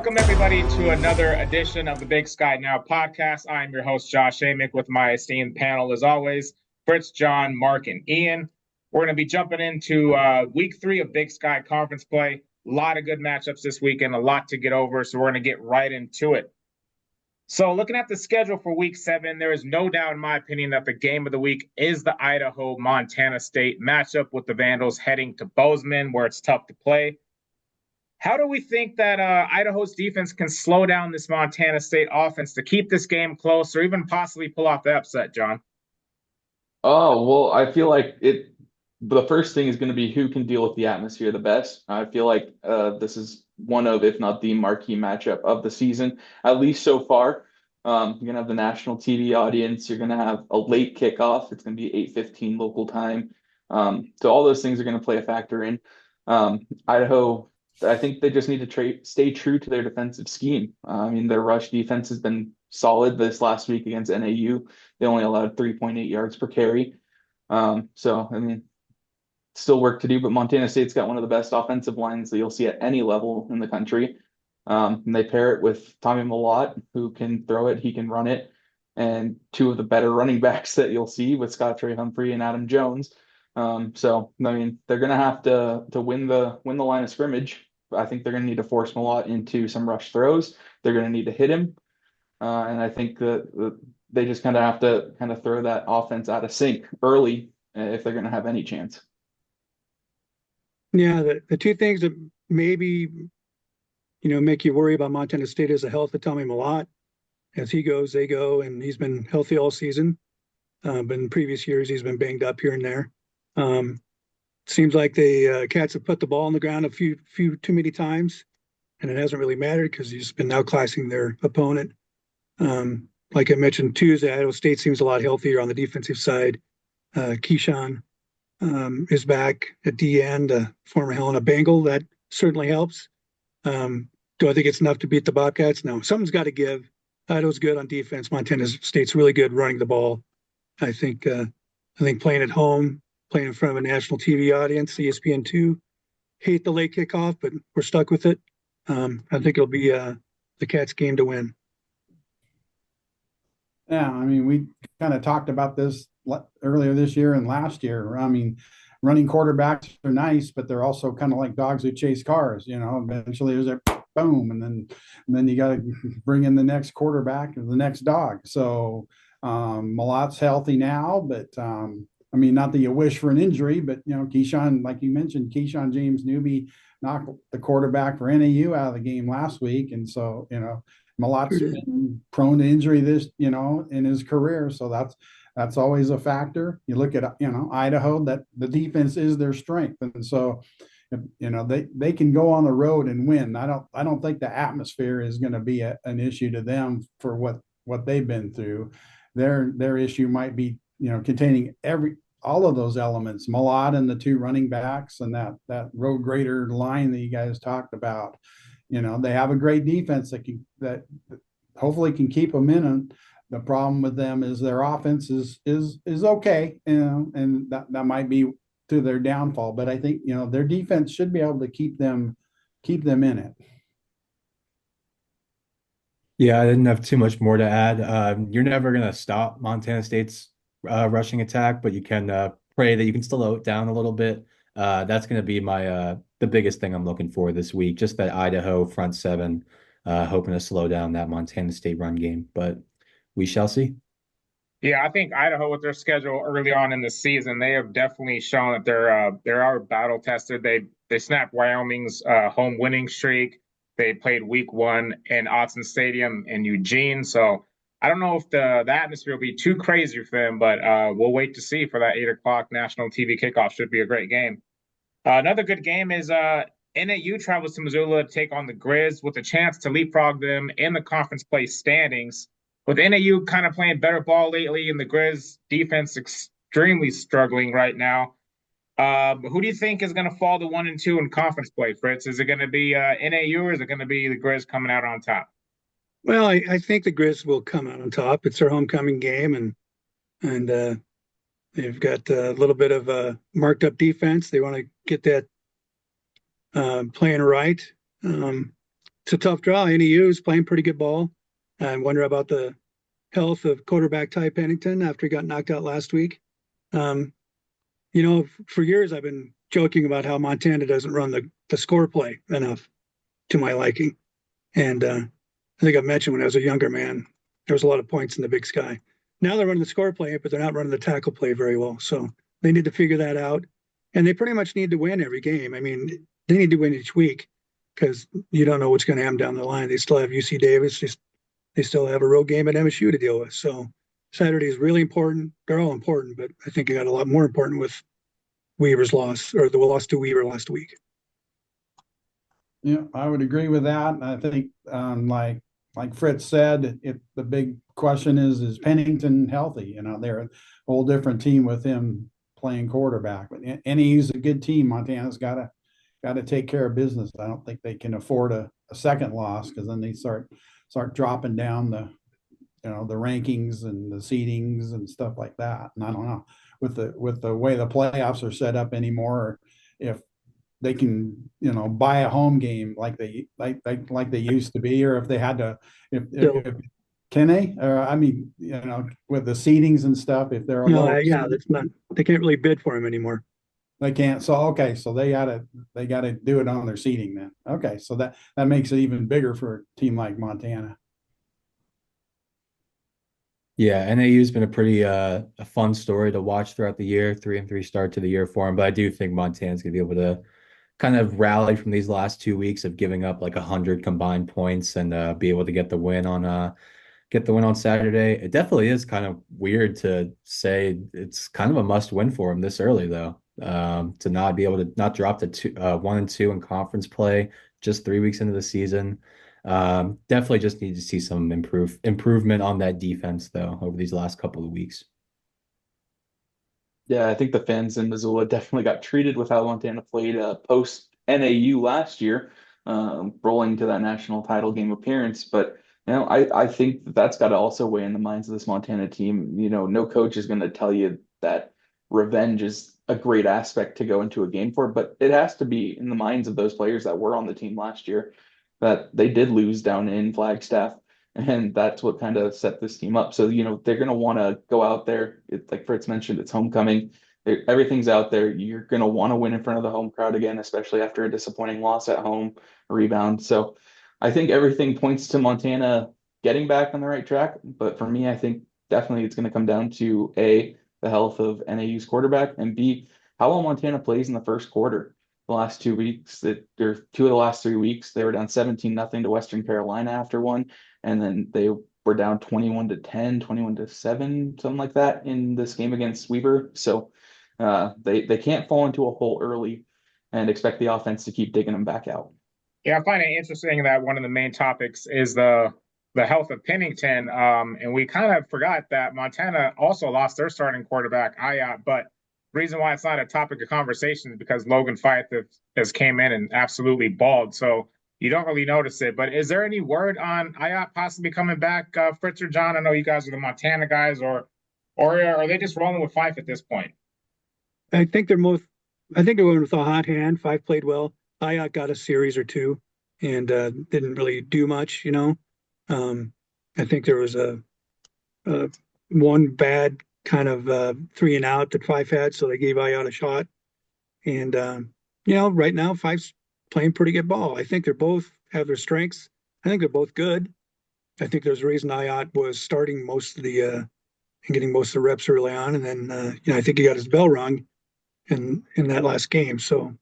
Welcome, everybody, to another edition of the Big Sky Now podcast. I'm your host, Josh Amick, with my esteemed panel, as always, Fritz, John, Mark, and Ian. We're going to be jumping into week 3 of Big Sky Conference play. A lot of good matchups this weekend, a lot to get over, so we're going to get right into it. So looking at the schedule for week 7, there is no doubt, in my opinion, that the game of the week is the Idaho-Montana State matchup, with the Vandals heading to Bozeman, where it's tough to play. How do we think that Idaho's defense can slow down this Montana State offense to keep this game close or even possibly pull off the upset, John? Oh, well, I feel like the first thing is going to be who can deal with the atmosphere the best. I feel like this is one of, if not the marquee matchup of the season, at least so far. You're going to have the national TV audience. You're going to have a late kickoff. It's going to be 8:15 local time. So all those things are going to play a factor in. Idaho, I think they just need to stay true to their defensive scheme. I mean, their rush defense has been solid this last week against NAU. They only allowed 3.8 yards per carry. So, I mean, still work to do, but Montana State's got one of the best offensive lines that you'll see at any level in the country. And they pair it with Tommy Mellott, who can throw it, he can run it, and two of the better running backs that you'll see with Scott Trey Humphrey and Adam Jones. So I mean, they're going to have to win the line of scrimmage. I think they're going to need to force Mellott into some rush throws. They're going to need to hit him, and I think that they just kind of have to throw that offense out of sync early if they're going to have any chance. Yeah, the two things that maybe make you worry about Montana State is the health of Tommy Mellott. As he goes, they go, and he's been healthy all season. But in previous years, he's been banged up here and there. Seems like the Cats have put the ball on the ground a few too many times, and it hasn't really mattered because he's been outclassing their opponent. Like I mentioned Tuesday, Idaho State seems a lot healthier on the defensive side. Keyshawn is back at the end, former Helena Bengal. That certainly helps. Do I think it's enough to beat the Bobcats? No, something's got to give. Idaho's good on defense. Montana State's really good running the ball. I think playing at home, playing in front of a national TV audience, ESPN2, hate the late kickoff, but we're stuck with it. I think it'll be the Cats' game to win. Yeah, I mean, we kind of talked about this earlier this year and last year. I mean, running quarterbacks are nice, but they're also kind of like dogs who chase cars. Eventually there's a boom, and then you got to bring in the next quarterback or the next dog. So Mallott's healthy now, but I mean, not that you wish for an injury, but Keyshawn, like you mentioned, Keyshawn James Newby knocked the quarterback for NAU out of the game last week, and so Mallott's been prone to injury in his career, so that's always a factor. You look at Idaho, that the defense is their strength, and so they can go on the road and win. I don't think the atmosphere is going to be an issue to them for what they've been through. Their issue might be containing all of those elements, Mellott and the two running backs and that road grader line that you guys talked about. They have a great defense that hopefully can keep them in. And the problem with them is their offense is okay, and that might be to their downfall. But I think their defense should be able to keep them in it. Yeah, I didn't have too much more to add. You're never going to stop Montana State's rushing attack, but you can pray that you can slow it down a little bit. That's going to be the biggest thing I'm looking for this week. Just that Idaho front seven, hoping to slow down that Montana State run game, but we shall see. Yeah, I think Idaho, with their schedule early on in the season, they have definitely shown that they are battle tested. They snapped Wyoming's home winning streak. They played week 1 in Autzen Stadium in Eugene. So I don't know if the atmosphere will be too crazy for them, but we'll wait to see for that 8 o'clock national TV kickoff. Should be a great game. Another good game is NAU travels to Missoula to take on the Grizz with a chance to leapfrog them in the conference play standings. With NAU kind of playing better ball lately and the Grizz defense extremely struggling right now, who do you think is going to fall to 1 and 2 in conference play, Fritz? Is it going to be NAU or is it going to be the Grizz coming out on top? Well, I think the Grizz will come out on top. It's their homecoming game, and they've got a little bit of a marked up defense. They want to get that playing right. it's a tough draw. NEU is playing pretty good ball. I wonder about the health of quarterback Ty Pennington after he got knocked out last week. Um, for years I've been joking about how Montana doesn't run the score play enough to my liking. And I think I mentioned when I was a younger man, there was a lot of points in the Big Sky. Now they're running the score play, but they're not running the tackle play very well. So they need to figure that out. And they pretty much need to win every game. I mean, they need to win each week because you don't know what's going to happen down the line. They still have UC Davis. They still have a road game at MSU to deal with. So Saturday is really important. They're all important, but I think it got a lot more important with Weaver's loss, or the loss to Weaver last week. Yeah, I would agree with that. And I think, like Fritz said, the big question is Pennington healthy? They're a whole different team with him playing quarterback. But he's a good team. Montana's got to take care of business. I don't think they can afford a second loss, because then they start dropping down the rankings and the seedings and stuff like that. And I don't know with the way the playoffs are set up anymore, if they can buy a home game like they used to be, or if they had to, if can they, or I mean, with the seedings and stuff, if they're a lower Yeah, that's not, they can't really bid for him anymore. they can't. So okay, so they gotta do it on their seeding then. Okay, so that makes it even bigger for a team like Montana. Yeah, NAU's been a pretty a fun story to watch throughout the year. 3-3 start to the year for them, but I do think Montana's gonna be able to kind of rally from these last 2 weeks of giving up like 100 combined points and be able to get the win on Saturday. It definitely is kind of weird to say it's kind of a must win for them this early though. To not be able to not drop to 1-2 in conference play just 3 weeks into the season. Definitely just need to see some improvement on that defense though over these last couple of weeks. Yeah, I think the fans in Missoula definitely got treated with how Montana played post NAU last year, rolling to that national title game appearance. But I think that's got to also weigh in the minds of this Montana team. No coach is going to tell you that revenge is a great aspect to go into a game for, but it has to be in the minds of those players that were on the team last year that they did lose down in Flagstaff. And that's what kind of set this team up. So, they're going to want to go out there. Like Fritz mentioned, it's homecoming. Everything's out there. You're going to want to win in front of the home crowd again, especially after a disappointing loss at home, a rebound. So I think everything points to Montana getting back on the right track. But for me, I think definitely it's going to come down to A, the health of NAU's quarterback, and B, how well Montana plays in the first quarter. The last 2 weeks, or 2 of the last 3 weeks, they were down 17-0 to Western Carolina after one. And then they were down 21-10, 21-7, something like that in this game against Weaver. So they can't fall into a hole early and expect the offense to keep digging them back out. Yeah, I find it interesting that one of the main topics is the health of Pennington. And we kind of forgot that Montana also lost their starting quarterback, Ayat. But the reason why it's not a topic of conversation is because Logan Fife has came in and absolutely balled. So you don't really notice it. But is there any word on Ayat possibly coming back, Fritz or John? I know you guys are the Montana guys, or are they just rolling with Fife at this point? I think they're going with a hot hand. Fife played well. Ayat got a series or two and didn't really do much, I think there was a one bad kind of 3 and out that Fife had, so they gave Ayat a shot. And right now Fife's playing pretty good ball. I think they both have their strengths. I think they're both good. I think there's a reason Ayat was starting most of the and getting most of the reps early on, and then I think he got his bell rung in that last game. So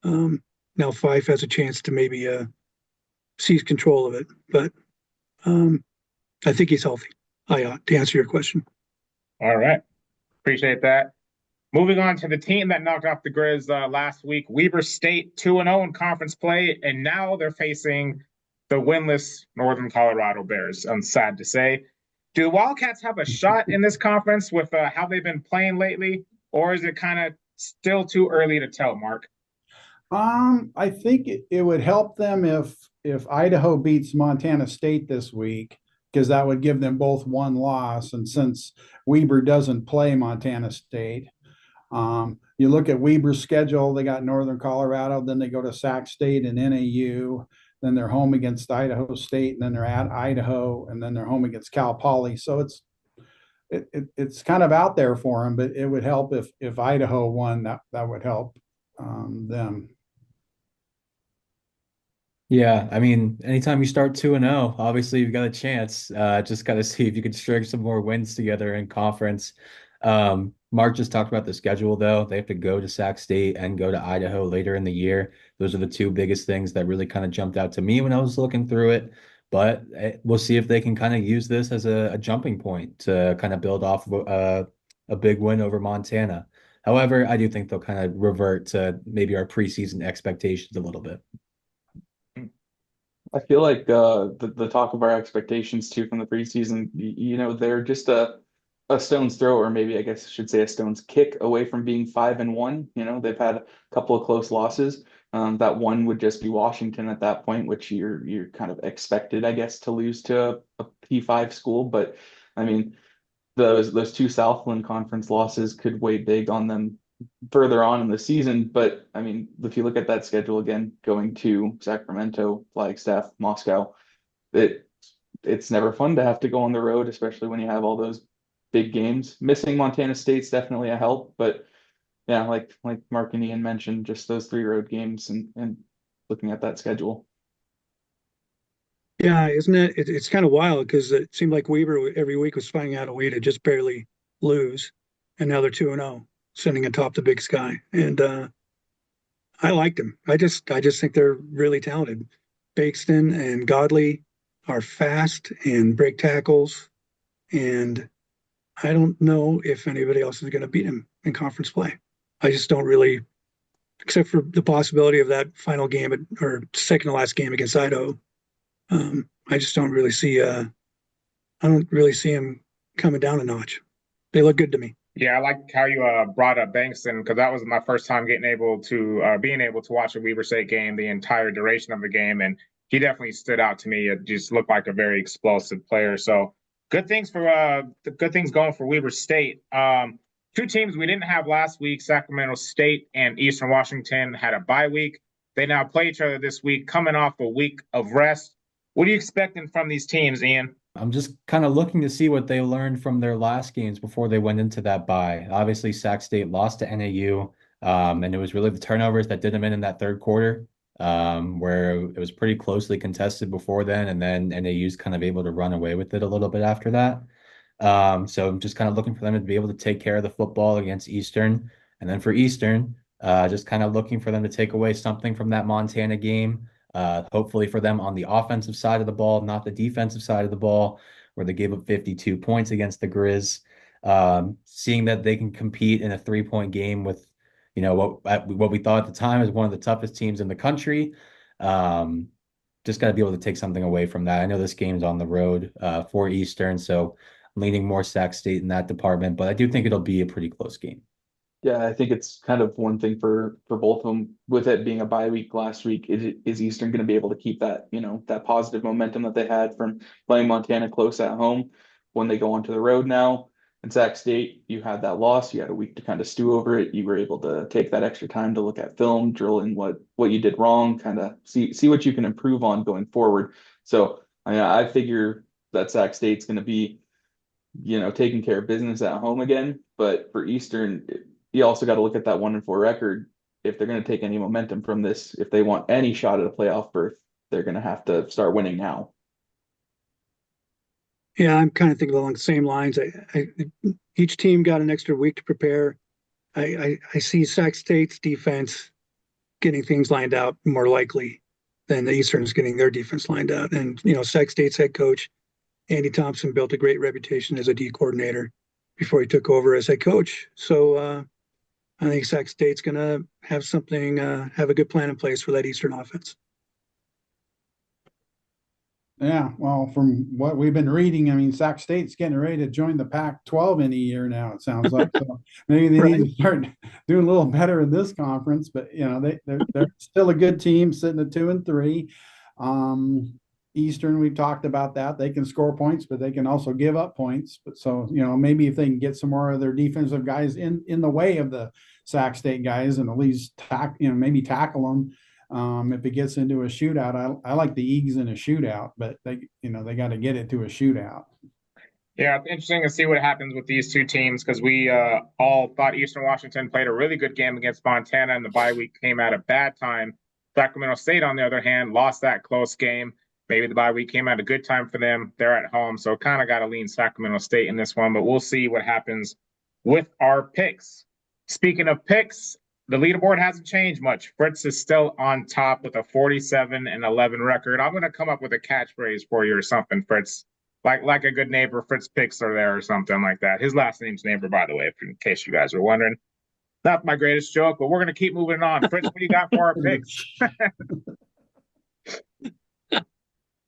now Fife has a chance to maybe seize control of it, but I think he's healthy. Ayat, to answer your question. All right, appreciate that. Moving on to the team that knocked off the Grizz last week, Weber State 2-0 in conference play, and now they're facing the winless Northern Colorado Bears. I'm sad to say. Do the Wildcats have a shot in this conference with how they've been playing lately, or is it kind of still too early to tell, Mark? I think it would help them if Idaho beats Montana State this week, because that would give them both one loss. And since Weber doesn't play Montana State, you look at Weber's schedule, they got Northern Colorado, then they go to Sac State and NAU. then they're home against Idaho State, and then they're at Idaho, and then they're home against Cal Poly. So it's kind of out there for them, but it would help if Idaho won. That would help them. Yeah, I mean, anytime you start 2-0, obviously you've got a chance. Just got to see if you can string some more wins together in conference. Mark just talked about the schedule, though. They have to go to Sac State and go to Idaho later in the year. Those are the two biggest things that really kind of jumped out to me when I was looking through it. But we'll see if they can kind of use this as a jumping point to kind of build off of a big win over Montana. However, I do think they'll kind of revert to maybe our preseason expectations a little bit. I feel like the talk of our expectations too from the preseason, they're just a stone's throw, or maybe I guess I should say a stone's kick away from being 5-1. They've had a couple of close losses. That one would just be Washington at that point, which you're kind of expected, I guess, to lose to a P5 school. But I mean, those two Southland Conference losses could weigh big on them further on in the season. But I mean, if you look at that schedule again, going to Sacramento, Flagstaff, Moscow, it's never fun to have to go on the road, especially when you have all those big games. Missing Montana State's definitely a help, but yeah, like Mark and Ian mentioned, just those 3 road games and looking at that schedule. Yeah, isn't it's kind of wild because it seemed like Weber every week was finding out a way to just barely lose, and now they're 2-0, sitting atop the Big Sky. And I liked them. I just think they're really talented. Bakeston and Godley are fast and break tackles, and I don't know if anybody else is going to beat him in conference play. I just don't really, except for the possibility of that final game or second to last game against Idaho. I just don't really see. I don't really see him coming down a notch. They look good to me. Yeah, I like how you brought up Bankston because that was my first time being able to watch a Weber State game the entire duration of the game, and he definitely stood out to me. It just looked like a very explosive player. So good things going for Weber State. Two teams we didn't have last week, Sacramento State and Eastern Washington, had a bye week. They now play each other this week, coming off a week of rest. What are you expecting from these teams, Ian? I'm just kind of looking to see what they learned from their last games before they went into that bye. Obviously, Sac State lost to NAU, and it was really the turnovers that did them in that third quarter, where it was pretty closely contested before then, and then NAU's kind of able to run away with it a little bit after that. So I'm just kind of looking for them to be able to take care of the football against Eastern, and then for Eastern, just kind of looking for them to take away something from that Montana game. Hopefully for them on the offensive side of the ball, not the defensive side of the ball, where they gave up 52 points against the Grizz. Seeing that they can compete in a 3-point game with, what we thought at the time is one of the toughest teams in the country. Just got to be able to take something away from that. I know this game's on the road for Eastern, so I'm leaning more Sac State in that department, but I do think it'll be a pretty close game. Yeah, I think it's kind of one thing for both of them with it being a bye week last week. Is Eastern going to be able to keep that, that positive momentum that they had from playing Montana close at home when they go onto the road now? In Sac State, you had that loss. You had a week to kind of stew over it. You were able to take that extra time to look at film, drill in what you did wrong, kind of see what you can improve on going forward. So I figure that Sac State's going to be, taking care of business at home again. But for Eastern, you also got to look at that 1-4 record. If they're going to take any momentum from this, if they want any shot at a playoff berth, they're going to have to start winning now. Yeah, I'm kind of thinking along the same lines. Each team got an extra week to prepare. I see Sac State's defense getting things lined out more likely than the Eastern's getting their defense lined out. And, Sac State's head coach, Andy Thompson, built a great reputation as a D coordinator before he took over as head coach. So I think Sac State's going to have have a good plan in place for that Eastern offense. Yeah, well, from what we've been reading, I mean, Sac State's getting ready to join the Pac-12 in a year now, it sounds like. So maybe they need to start doing a little better in this conference, but they're still a good team sitting at 2-3. Eastern, we've talked about that. They can score points, but they can also give up points. But so, maybe if they can get some more of their defensive guys in the way of the Sac State guys and at least maybe tackle them, If it gets into a shootout, I like the Eagles in a shootout, but they got to get it to a shootout. Yeah, it's interesting to see what happens with these two teams because we all thought Eastern Washington played a really good game against Montana, and the bye week came at a bad time. Sacramento State, on the other hand, lost that close game. Maybe the bye week came at a good time for them. They're at home, so kind of got to lean Sacramento State in this one, but we'll see what happens with our picks. Speaking of picks, the leaderboard hasn't changed much. Fritz is still on top with a 47-11 record. I'm going to come up with a catchphrase for you or something, Fritz. Like a good neighbor, Fritz Picks are there or something like that. His last name's Neighbor, by the way, in case you guys were wondering. Not my greatest joke, but we're going to keep moving on. Fritz, what do you got for our picks?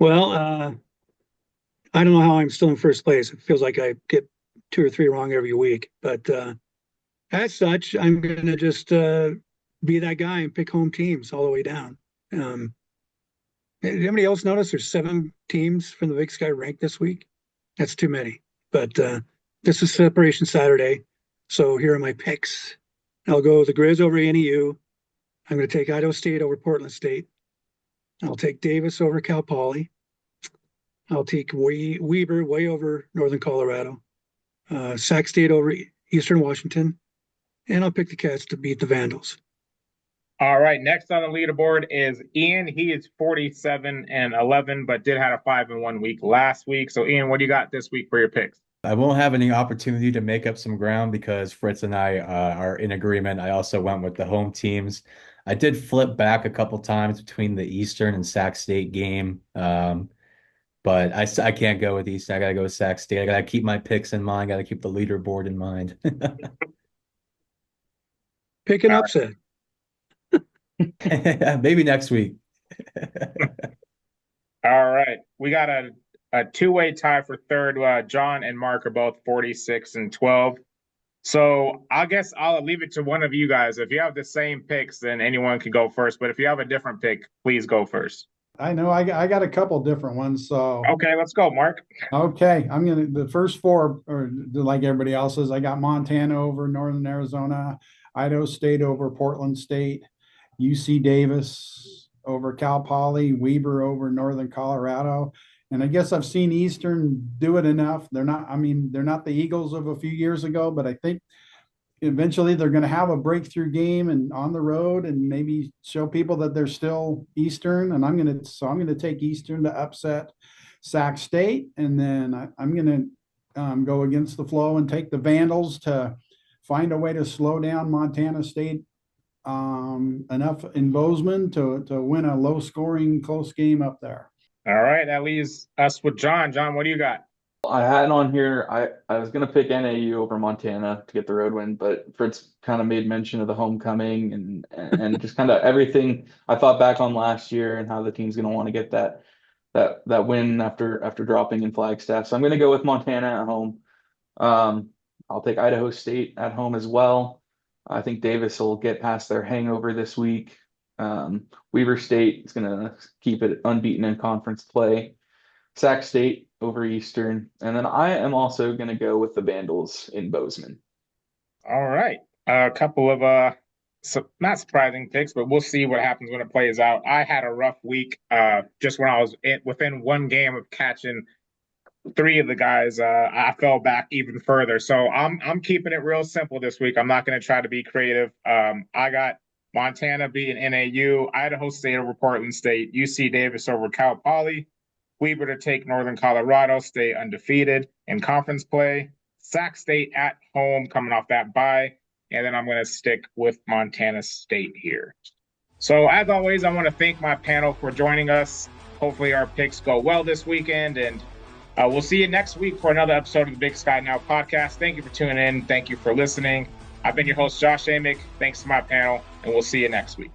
Well, I don't know how I'm still in first place. It feels like I get 2 or 3 wrong every week. But as such, I'm going to just be that guy and pick home teams all the way down. Did anybody else notice there's 7 teams from the Big Sky ranked this week? That's too many. But this is Separation Saturday, so here are my picks. I'll go the Grizz over NEU. I'm going to take Idaho State over Portland State. I'll take Davis over Cal Poly. I'll take Weber way over Northern Colorado. Sac State over Eastern Washington. And I'll pick the Cats to beat the Vandals. All right, next on the leaderboard is Ian. He is 47-11, but did have a 5-1 week last week. So, Ian, what do you got this week for your picks? I won't have any opportunity to make up some ground because Fritz and I are in agreement. I also went with the home teams. I did flip back a couple times between the Eastern and Sac State game, but I can't go with Eastern. I got to go with Sac State. I got to keep my picks in mind. Got to keep the leaderboard in mind. Pick an upset. Maybe next week. All right. We got a 2-way tie for third. John and Mark are both 46-12. So I guess I'll leave it to one of you guys. If you have the same picks, then anyone can go first. But if you have a different pick, please go first. I know I got a couple different ones. So okay, let's go, Mark. Okay, the first 4, or like everybody else's. I got Montana over Northern Arizona, Idaho State over Portland State, UC Davis over Cal Poly, Weber over Northern Colorado. And I guess I've seen Eastern do it enough. They're not the Eagles of a few years ago, but I think eventually they're going to have a breakthrough game and on the road and maybe show people that they're still Eastern. And I'm going to take Eastern to upset Sac State. And then I'm going to go against the flow and take the Vandals to find a way to slow down Montana State enough in Bozeman to win a low scoring close game up there. All right, that leaves us with John. John, what do you got? I had on here, I was going to pick NAU over Montana to get the road win, but Fritz kind of made mention of the homecoming and just kind of everything. I thought back on last year and how the team's going to want to get that win after dropping in Flagstaff. So I'm going to go with Montana at home. I'll take Idaho State at home as well. I think Davis will get past their hangover this week. Weber State is going to keep it unbeaten in conference play. Sac State over Eastern. And then I am also going to go with the Vandals in Bozeman. All right. A couple of not surprising picks, but we'll see what happens when it plays out. I had a rough week just when I was within one game of catching 3 of the guys. I fell back even further. So I'm keeping it real simple this week. I'm not going to try to be creative. I got Montana beating NAU, Idaho State over Portland State, UC Davis over Cal Poly, Weber to take Northern Colorado, stay undefeated in conference play, Sac State at home coming off that bye, and then I'm going to stick with Montana State here. So as always, I want to thank my panel for joining us. Hopefully our picks go well this weekend, and we'll see you next week for another episode of the Big Sky Now podcast. Thank you for tuning in. Thank you for listening. I've been your host, Josh Amick. Thanks to my panel, and we'll see you next week.